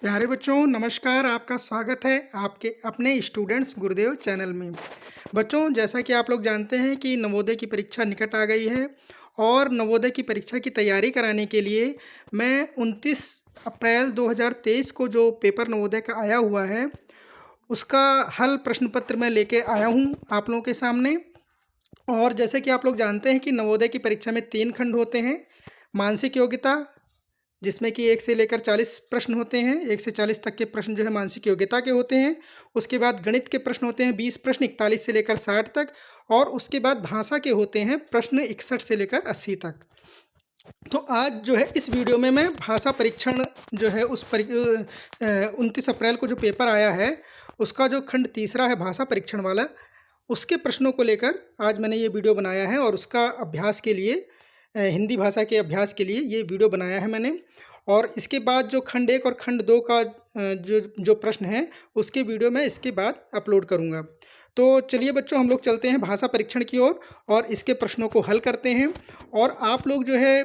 प्यारे बच्चों नमस्कार। आपका स्वागत है आपके अपने स्टूडेंट्स गुरुदेव चैनल में। बच्चों जैसा कि आप लोग जानते हैं कि नवोदय की परीक्षा निकट आ गई है और नवोदय की परीक्षा की तैयारी कराने के लिए मैं 29 अप्रैल 2023 को जो पेपर नवोदय का आया हुआ है उसका हल प्रश्न पत्र मैं लेके आया हूँ आप लोगों के सामने। और जैसे कि आप लोग जानते हैं कि नवोदय की परीक्षा में 3 खंड होते हैं। मानसिक योग्यता, जिसमें कि 1 से लेकर 40 प्रश्न होते हैं, 1 से 40 तक के प्रश्न जो है मानसिक योग्यता के होते हैं। उसके बाद गणित के प्रश्न होते हैं 20 प्रश्न 41 से लेकर 60 तक, और उसके बाद भाषा के होते हैं प्रश्न 61 से लेकर 80 तक। तो आज जो है इस वीडियो में मैं भाषा परीक्षण जो है 29 अप्रैल को जो पेपर आया है उसका जो खंड तीसरा है भाषा परीक्षण वाला, उसके प्रश्नों को लेकर आज मैंने ये वीडियो बनाया है। और उसका अभ्यास के लिए हिंदी भाषा के अभ्यास के लिए ये वीडियो बनाया है मैंने। और इसके बाद जो खंड 1 और खंड 2 का जो जो प्रश्न है उसके वीडियो मैं इसके बाद अपलोड करूँगा। तो चलिए बच्चों हम लोग चलते हैं भाषा परीक्षण की ओर और इसके प्रश्नों को हल करते हैं। और आप लोग जो है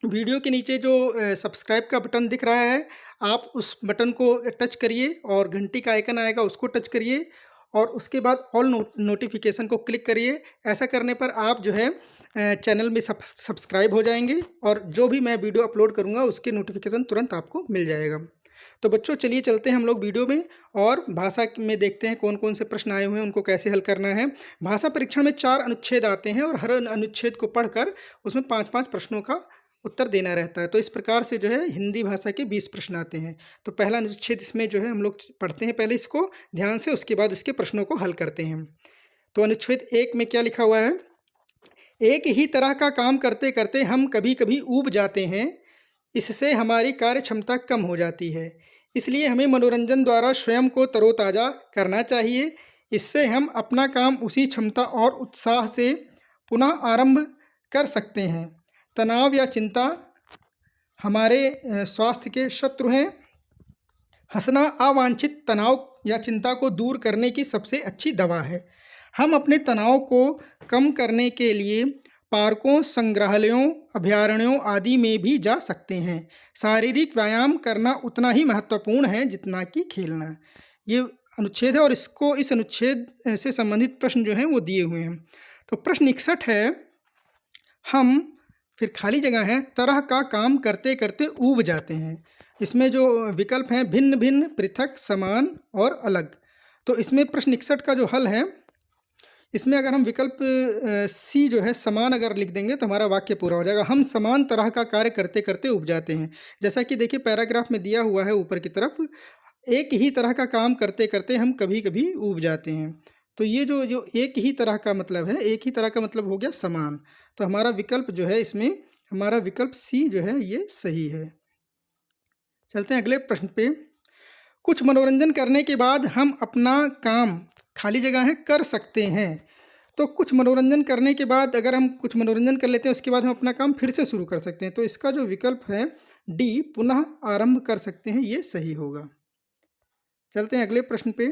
वीडियो के नीचे जो सब्सक्राइब का बटन दिख रहा है आप उस बटन को टच करिए और घंटी का आइकन आएगा उसको टच करिए और उसके बाद ऑल नोटिफिकेशन को क्लिक करिए। ऐसा करने पर आप जो है चैनल में सब्सक्राइब हो जाएंगे और जो भी मैं वीडियो अपलोड करूंगा उसके नोटिफिकेशन तुरंत आपको मिल जाएगा। तो बच्चों चलिए चलते हैं हम लोग वीडियो में और भाषा में देखते हैं कौन कौन से प्रश्न आए हुए हैं उनको कैसे हल करना है। भाषा परीक्षण में 4 अनुच्छेद आते हैं और हर अनुच्छेद को पढ़कर उसमें 5-5 प्रश्नों का उत्तर देना रहता है। तो इस प्रकार से जो है हिंदी भाषा के 20 प्रश्न आते हैं। तो पहला अनुच्छेद इसमें जो है हम लोग पढ़ते हैं पहले इसको ध्यान से, उसके बाद इसके प्रश्नों को हल करते हैं। तो अनुच्छेद 1 में क्या लिखा हुआ है? एक ही तरह का काम करते करते हम कभी कभी ऊब जाते हैं, इससे हमारी कार्य क्षमता कम हो जाती है। इसलिए हमें मनोरंजन द्वारा स्वयं को तरोताज़ा करना चाहिए। इससे हम अपना काम उसी क्षमता और उत्साह से पुनः आरंभ कर सकते हैं। तनाव या चिंता हमारे स्वास्थ्य के शत्रु हैं। हंसना अवांछित तनाव या चिंता को दूर करने की सबसे अच्छी दवा है। हम अपने तनाव को कम करने के लिए पार्कों, संग्रहालयों, अभयारण्यों आदि में भी जा सकते हैं। शारीरिक व्यायाम करना उतना ही महत्वपूर्ण है जितना कि खेलना। ये अनुच्छेद है और इस अनुच्छेद से संबंधित प्रश्न जो हैं वो दिए हुए हैं। तो प्रश्न 61 है, हम फिर खाली जगह है तरह का काम करते करते ऊब जाते हैं। इसमें जो विकल्प हैं भिन्न भिन्न, पृथक, समान और अलग। तो इसमें प्रश्न 61 का जो हल है इसमें अगर हम विकल्प सी जो है समान अगर लिख देंगे तो हमारा वाक्य पूरा हो जाएगा। हम समान तरह का कार्य करते करते ऊब जाते हैं। जैसा कि देखिए पैराग्राफ में दिया हुआ है ऊपर की तरफ, एक ही तरह का काम करते करते हम कभी कभी ऊब जाते हैं। तो ये जो जो एक ही तरह का मतलब है, एक ही तरह का मतलब हो गया समान। तो हमारा विकल्प जो है इसमें हमारा विकल्प सी जो है ये सही है। चलते हैं अगले प्रश्न पे। कुछ मनोरंजन करने के बाद हम अपना काम खाली जगह है कर सकते हैं। तो कुछ मनोरंजन करने के बाद अगर हम कुछ मनोरंजन कर लेते हैं उसके बाद हम अपना काम फिर से शुरू कर सकते हैं। तो इसका जो विकल्प है डी पुनः आरंभ कर सकते हैं, ये सही होगा। चलते हैं अगले प्रश्न पे।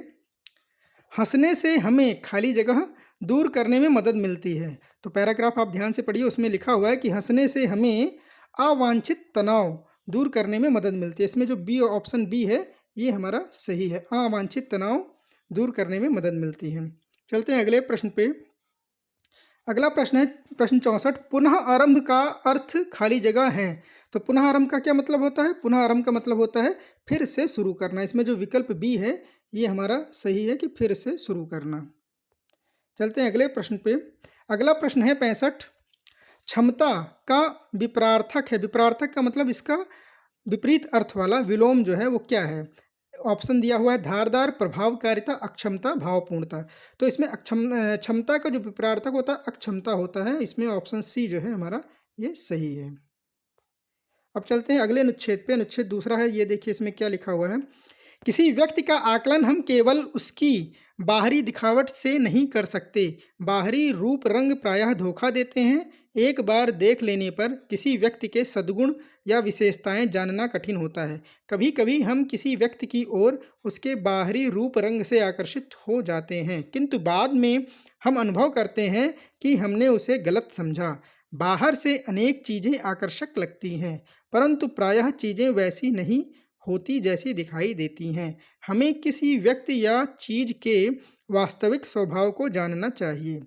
हंसने से हमें खाली जगह दूर करने में मदद मिलती है। तो पैराग्राफ आप ध्यान से पढ़िए, उसमें लिखा हुआ है कि हंसने से हमें अवांछित तनाव दूर करने में मदद मिलती है। इसमें जो बी ऑप्शन बी है ये हमारा सही है, अवांछित तनाव दूर करने में मदद मिलती है। चलते हैं अगले प्रश्न पे। अगला प्रश्न है प्रश्न 64, पुनः आरंभ का अर्थ खाली जगह है। तो पुनः आरंभ का क्या मतलब होता है? पुनः आरंभ का मतलब होता है फिर से शुरू करना। इसमें जो विकल्प बी है ये हमारा सही है कि फिर से शुरू करना। चलते हैं अगले प्रश्न पे। अगला प्रश्न है 65, क्षमता का विपरार्थक है। विपरार्थक का मतलब इसका विपरीत अर्थ वाला विलोम जो है वो क्या है? ऑप्शन दिया हुआ है धारदार, प्रभावकारिता, अक्षमता, भावपूर्णता। तो इसमें क्षमता का जो विपरार्थक होता है अक्षमता होता है। इसमें ऑप्शन सी जो है हमारा ये सही है। अब चलते हैं अगले अनुच्छेद पे। अनुच्छेद दूसरा है, ये देखिए इसमें क्या लिखा हुआ है। किसी व्यक्ति का आकलन हम केवल उसकी बाहरी दिखावट से नहीं कर सकते। बाहरी रूप रंग प्रायः धोखा देते हैं। एक बार देख लेने पर किसी व्यक्ति के सद्गुण या विशेषताएं जानना कठिन होता है। कभी कभी हम किसी व्यक्ति की ओर उसके बाहरी रूप रंग से आकर्षित हो जाते हैं, किंतु बाद में हम अनुभव करते हैं कि हमने उसे गलत समझा। बाहर से अनेक चीज़ें आकर्षक लगती हैं, परंतु प्रायः चीज़ें वैसी नहीं होती जैसी दिखाई देती हैं। हमें किसी व्यक्ति या चीज़ के वास्तविक स्वभाव को जानना चाहिए।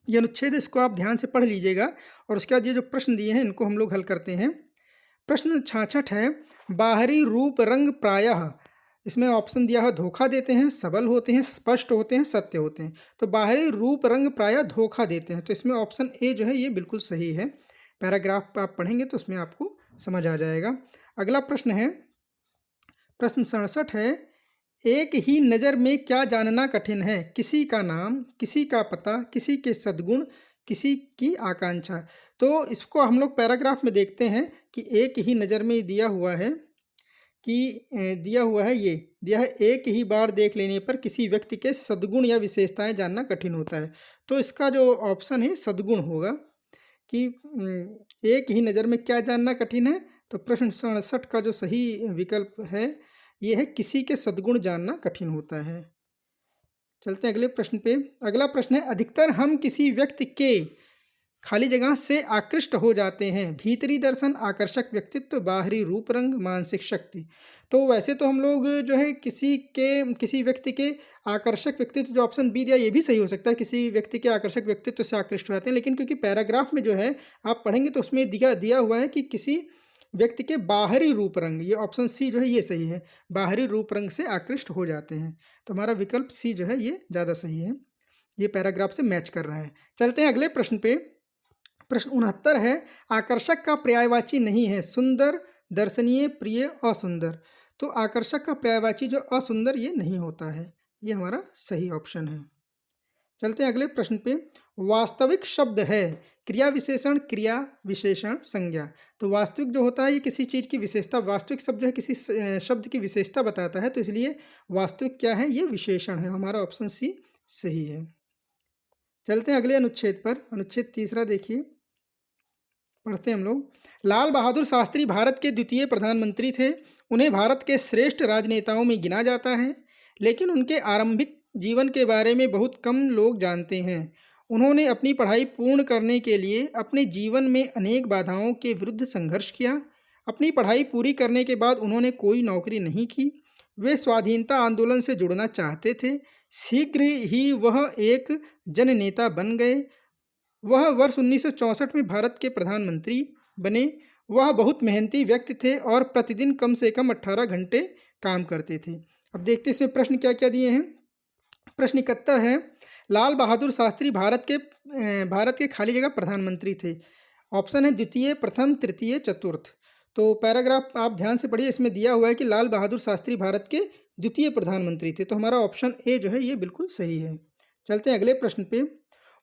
ये अनुच्छेद इसको आप ध्यान से पढ़ लीजिएगा और उसके बाद ये जो प्रश्न दिए हैं इनको हम लोग हल करते हैं। प्रश्न 66 है, बाहरी रूप रंग प्रायः, इसमें ऑप्शन दिया है धोखा देते हैं, सबल होते हैं, स्पष्ट होते हैं, सत्य होते हैं। तो बाहरी रूप रंग प्रायः धोखा देते हैं, तो इसमें ऑप्शन ए जो है ये बिल्कुल सही है। पैराग्राफ आप पढ़ेंगे तो उसमें आपको समझ आ जाएगा। अगला प्रश्न है, प्रश्न 67 है, एक ही नज़र में क्या जानना कठिन है? किसी का नाम, किसी का पता, किसी के सद्गुण, किसी की आकांक्षा। तो इसको हम लोग पैराग्राफ में देखते हैं कि एक ही नज़र में दिया हुआ है कि ये दिया है, एक ही बार देख लेने पर किसी व्यक्ति के सद्गुण या विशेषताएं जानना कठिन होता है। तो इसका जो ऑप्शन है सद्गुण होगा कि एक ही नज़र में क्या जानना कठिन है। तो प्रश्न 67 का जो सही विकल्प है ये है किसी के सद्गुण जानना कठिन होता है। चलते हैं अगले प्रश्न पे। अगला प्रश्न है, अधिकतर हम किसी व्यक्ति के खाली जगह से आकृष्ट हो जाते हैं। भीतरी दर्शन, आकर्षक व्यक्तित्व, बाहरी रूप रंग, मानसिक शक्ति। तो वैसे तो हम लोग जो है किसी व्यक्ति के आकर्षक व्यक्तित्व, जो ऑप्शन बी दिया ये भी सही हो सकता है, किसी व्यक्ति के आकर्षक व्यक्तित्व से आकृष्ट हो जाते हैं, लेकिन क्योंकि पैराग्राफ में जो है आप पढ़ेंगे तो उसमें दिया हुआ है कि किसी व्यक्ति के बाहरी रूप रंग, ये ऑप्शन सी जो है ये सही है, बाहरी रूप रंग से आकृष्ट हो जाते हैं। तो हमारा विकल्प सी जो है ये ज़्यादा सही है, ये पैराग्राफ से मैच कर रहा है। चलते हैं अगले प्रश्न पे। प्रश्न 69 है, आकर्षक का पर्यायवाची नहीं है। सुंदर, दर्शनीय, प्रिय, असुंदर। तो आकर्षक का पर्यायवाची जो असुंदर ये नहीं होता है, ये हमारा सही ऑप्शन है। चलते हैं अगले प्रश्न पे। वास्तविक शब्द है क्रिया विशेषण, क्रिया विशेषण, संज्ञा। तो वास्तविक जो होता है ये किसी चीज़ की विशेषता, वास्तविक शब्द जो है किसी शब्द की विशेषता बताता है, तो इसलिए वास्तविक क्या है, ये विशेषण है। हमारा ऑप्शन सी सही है। चलते हैं अगले अनुच्छेद पर। अनुच्छेद 3 देखिए, पढ़ते हैं हम लोग। लाल बहादुर शास्त्री भारत के द्वितीय प्रधानमंत्री थे। उन्हें भारत के श्रेष्ठ राजनेताओं में गिना जाता है, लेकिन उनके आरंभिक जीवन के बारे में बहुत कम लोग जानते हैं। उन्होंने अपनी पढ़ाई पूर्ण करने के लिए अपने जीवन में अनेक बाधाओं के विरुद्ध संघर्ष किया। अपनी पढ़ाई पूरी करने के बाद उन्होंने कोई नौकरी नहीं की। वे स्वाधीनता आंदोलन से जुड़ना चाहते थे। शीघ्र ही वह एक जननेता बन गए। वह वर्ष 1964 में भारत के प्रधानमंत्री बने। वह बहुत मेहनती व्यक्ति थे और प्रतिदिन कम से कम 18 घंटे काम करते थे। अब देखते हैं इसमें प्रश्न क्या क्या दिए हैं। प्रश्न 71 है, लाल बहादुर शास्त्री भारत के खाली जगह प्रधानमंत्री थे। ऑप्शन है द्वितीय, प्रथम, तृतीय, चतुर्थ। तो पैराग्राफ आप ध्यान से पढ़िए, इसमें दिया हुआ है कि लाल बहादुर शास्त्री भारत के द्वितीय प्रधानमंत्री थे। तो हमारा ऑप्शन ए जो है ये बिल्कुल सही है। चलते हैं अगले प्रश्न पे।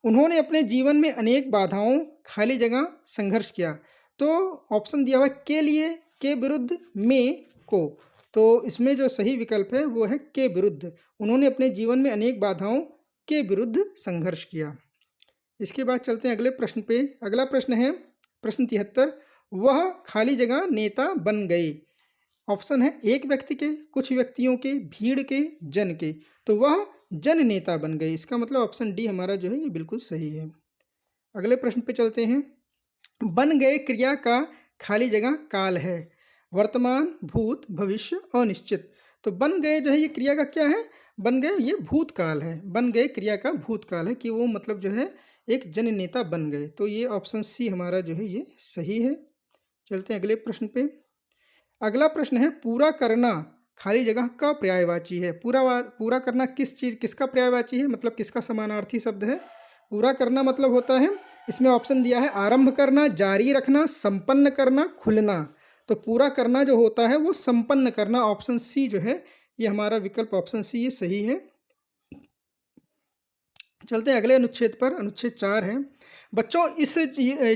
उन्होंने अपने जीवन में अनेक बाधाओं खाली जगह संघर्ष किया। तो ऑप्शन दिया हुआ है के लिए, के विरुद्ध, में, को। तो इसमें जो सही विकल्प है वो है के विरुद्ध। उन्होंने अपने जीवन में अनेक बाधाओं के विरुद्ध संघर्ष किया। इसके बाद चलते हैं अगले प्रश्न पे। अगला प्रश्न है प्रश्न 73, वह खाली जगह नेता बन गए। ऑप्शन है एक व्यक्ति के, कुछ व्यक्तियों के, भीड़ के, जन के। तो वह जन नेता बन गए। इसका मतलब ऑप्शन डी हमारा जो है ये बिल्कुल सही है। अगले प्रश्न पे चलते हैं। बन गए क्रिया का खाली जगह काल है। वर्तमान, भूत, भविष्य, अनिश्चित। तो बन गए जो है ये क्रिया का क्या है, बन गए ये भूतकाल है। बन गए क्रिया का भूतकाल है कि वो मतलब जो है एक जन नेता बन गए। तो ये ऑप्शन सी हमारा जो है ये सही है। चलते हैं अगले प्रश्न पे। अगला प्रश्न है, पूरा करना खाली जगह का पर्यायवाची है। पूरा करना किसका पर्यायवाची है, मतलब किसका समानार्थी शब्द है। पूरा करना मतलब होता है, इसमें ऑप्शन दिया है आरंभ करना, जारी रखना, संपन्न करना, खुलना। तो पूरा करना जो होता है वो संपन्न करना। ऑप्शन सी जो है ये हमारा विकल्प ऑप्शन सी ये सही है। चलते हैं अगले अनुच्छेद पर। अनुच्छेद 4 है। बच्चों, इस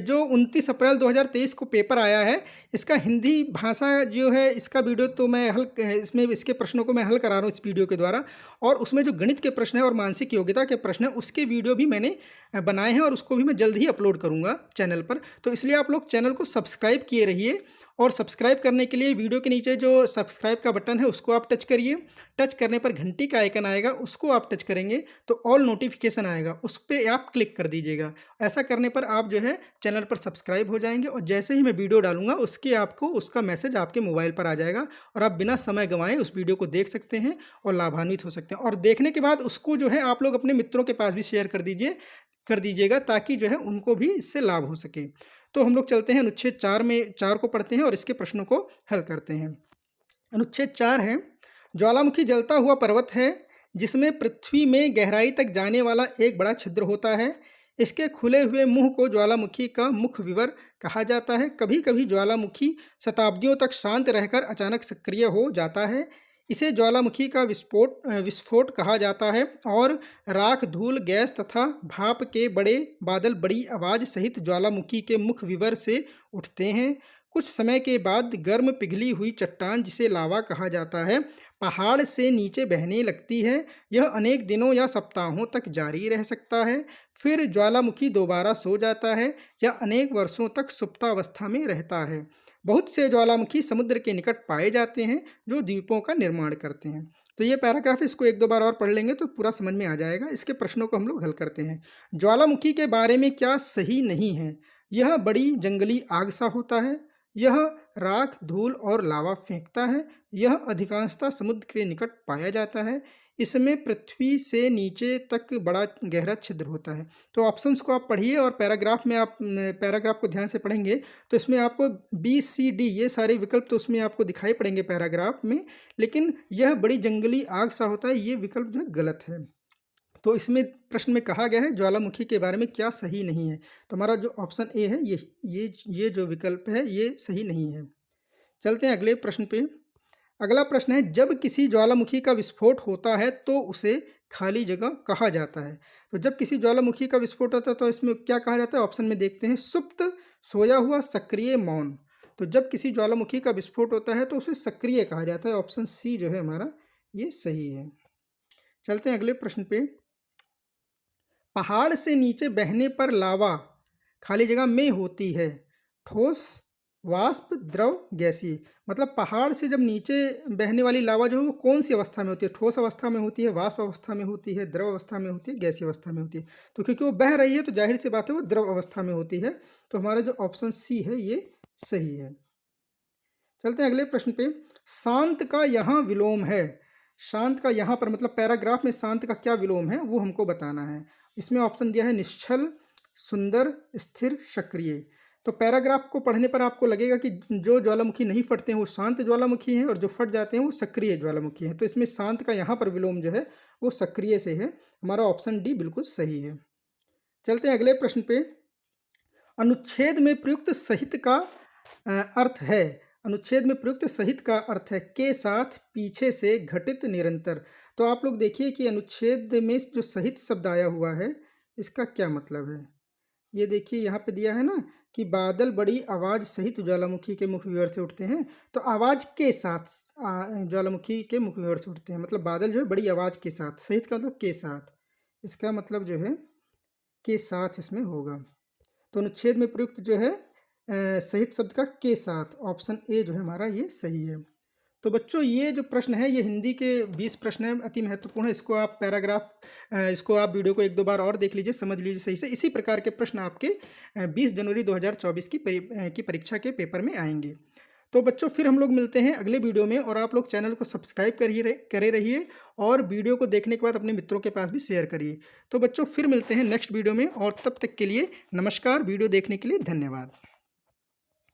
जो 29 अप्रैल 2023 को पेपर आया है, इसका हिंदी भाषा जो है इसका वीडियो तो मैं इसके प्रश्नों को मैं हल करा रहा हूँ इस वीडियो के द्वारा। और उसमें जो गणित के प्रश्न है और मानसिक योग्यता के प्रश्न है उसके वीडियो भी मैंने बनाए हैं और उसको भी मैं जल्द ही अपलोड करूँगा चैनल पर। तो इसलिए आप लोग चैनल को सब्सक्राइब किए रहिए और सब्सक्राइब करने के लिए वीडियो के नीचे जो सब्सक्राइब का बटन है उसको आप टच करिए। टच करने पर घंटी का आइकन आएगा, उसको आप टच करेंगे तो ऑल नोटिफिकेशन आएगा, उस पे आप क्लिक कर दीजिएगा। ऐसा करने पर आप जो है चैनल पर सब्सक्राइब हो जाएंगे और जैसे ही मैं वीडियो डालूंगा उसके आपको उसका मैसेज आपके मोबाइल पर आ जाएगा और आप बिना समय गंवाए उस वीडियो को देख सकते हैं और लाभान्वित हो सकते हैं। और देखने के बाद उसको जो है आप लोग अपने मित्रों के पास भी शेयर कर दीजिएगा ताकि जो है उनको भी इससे लाभ हो सके। तो हम लोग चलते हैं अनुच्छेद 4 को पढ़ते हैं और इसके प्रश्नों को हल करते हैं। अनुच्छेद 4 है, ज्वालामुखी जलता हुआ पर्वत है जिसमें पृथ्वी में गहराई तक जाने वाला एक बड़ा छिद्र होता है। इसके खुले हुए मुंह को ज्वालामुखी का मुख विवर कहा जाता है। कभी कभी ज्वालामुखी शताब्दियों तक शांत रहकर अचानक सक्रिय हो जाता है। इसे ज्वालामुखी का विस्फोट कहा जाता है और राख, धूल, गैस तथा भाप के बड़े बादल बड़ी आवाज़ सहित ज्वालामुखी के मुख विवर से उठते हैं। कुछ समय के बाद गर्म पिघली हुई चट्टान, जिसे लावा कहा जाता है, पहाड़ से नीचे बहने लगती है। यह अनेक दिनों या सप्ताहों तक जारी रह सकता है। फिर ज्वालामुखी दोबारा सो जाता है या अनेक वर्षों तक सुप्तावस्था में रहता है। बहुत से ज्वालामुखी समुद्र के निकट पाए जाते हैं जो द्वीपों का निर्माण करते हैं। तो ये पैराग्राफ, इसको एक दो बार और पढ़ लेंगे तो पूरा समझ में आ जाएगा। इसके प्रश्नों को हम लोग हल करते हैं। ज्वालामुखी के बारे में क्या सही नहीं है? यह बड़ी जंगली आग सा होता है। यह राख, धूल और लावा फेंकता है। यह अधिकांशतः समुद्र के निकट पाया जाता है। इसमें पृथ्वी से नीचे तक बड़ा गहरा छिद्र होता है। तो ऑप्शंस को आप पढ़िए और पैराग्राफ में आप पैराग्राफ को ध्यान से पढ़ेंगे तो इसमें आपको बी, सी, डी ये सारे विकल्प तो उसमें आपको दिखाई पड़ेंगे पैराग्राफ में, लेकिन यह बड़ी जंगली आग सा होता है, ये विकल्प जो है गलत है। तो इसमें प्रश्न में कहा गया है ज्वालामुखी के बारे में क्या सही नहीं है, तो हमारा जो ऑप्शन ए है ये जो विकल्प है ये सही नहीं है। चलते हैं अगले प्रश्न पे। अगला प्रश्न है, जब किसी ज्वालामुखी का विस्फोट होता है तो उसे खाली जगह कहा जाता है। तो जब किसी ज्वालामुखी का विस्फोट होता है तो इसमें क्या कहा जाता है? ऑप्शन में देखते हैं, सुप्त, सोया हुआ, सक्रिय, मौन। तो जब किसी ज्वालामुखी का विस्फोट होता है तो उसे सक्रिय कहा जाता है। ऑप्शन सी जो है हमारा ये सही है। चलते हैं अगले प्रश्न पे। पहाड़ से नीचे बहने पर लावा खाली जगह में होती है। ठोस, वाष्प, द्रव, गैसीय। मतलब पहाड़ से जब नीचे बहने वाली लावा जो है वो कौन सी अवस्था में होती है? ठोस अवस्था में होती है, वाष्प अवस्था में होती है, द्रव अवस्था में होती है, गैसीय अवस्था में होती है। तो क्योंकि वो बह रही है तो जाहिर सी बात है वो द्रव अवस्था में होती है। तो हमारा जो ऑप्शन सी है ये सही है। चलते हैं अगले प्रश्न पे। शांत का यहाँ विलोम है। शांत का यहाँ पर मतलब पैराग्राफ में शांत का क्या विलोम है वो हमको बताना है। इसमें ऑप्शन दिया है निश्चल, सुंदर, स्थिर, सक्रिय। तो पैराग्राफ को पढ़ने पर आपको लगेगा कि जो ज्वालामुखी नहीं फटते हैं वो शांत ज्वालामुखी हैं और जो फट जाते हैं वो सक्रिय ज्वालामुखी हैं। तो इसमें शांत का यहाँ पर विलोम जो है वो सक्रिय से है। हमारा ऑप्शन डी बिल्कुल सही है। चलते हैं अगले प्रश्न पे। अनुच्छेद में प्रयुक्त सहित का अर्थ है। अनुच्छेद में प्रयुक्त सहित का अर्थ है के साथ, पीछे से, घटित, निरंतर। तो आप लोग देखिए कि अनुच्छेद में जो सहित शब्द आया हुआ है इसका क्या मतलब है। ये देखिए यहाँ पे दिया है ना कि बादल बड़ी आवाज़ सहित ज्वालामुखी के मुख विवर से उठते हैं। तो आवाज़ के साथ ज्वालामुखी के मुख विवर से उठते हैं, मतलब बादल जो है बड़ी आवाज़ के साथ। सहित का मतलब के साथ, इसका मतलब जो है के साथ इसमें होगा। तो अनुच्छेद में प्रयुक्त जो है सहित शब्द का के साथ, ऑप्शन ए जो है हमारा ये सही है। तो बच्चों ये जो प्रश्न है ये हिंदी के 20 प्रश्न हैं, अति महत्वपूर्ण है। इसको आप इसको आप वीडियो को एक दो बार और देख लीजिए, समझ लीजिए सही से। इसी प्रकार के प्रश्न आपके 20 जनवरी 2024 की परीक्षा के पेपर में आएंगे। तो बच्चों फिर हम लोग मिलते हैं अगले वीडियो में, और आप लोग चैनल को सब्सक्राइब करे रहिए और वीडियो को देखने के बाद अपने मित्रों के पास भी शेयर करिए। तो बच्चों फिर मिलते हैं नेक्स्ट वीडियो में, और तब तक के लिए नमस्कार। वीडियो देखने के लिए धन्यवाद।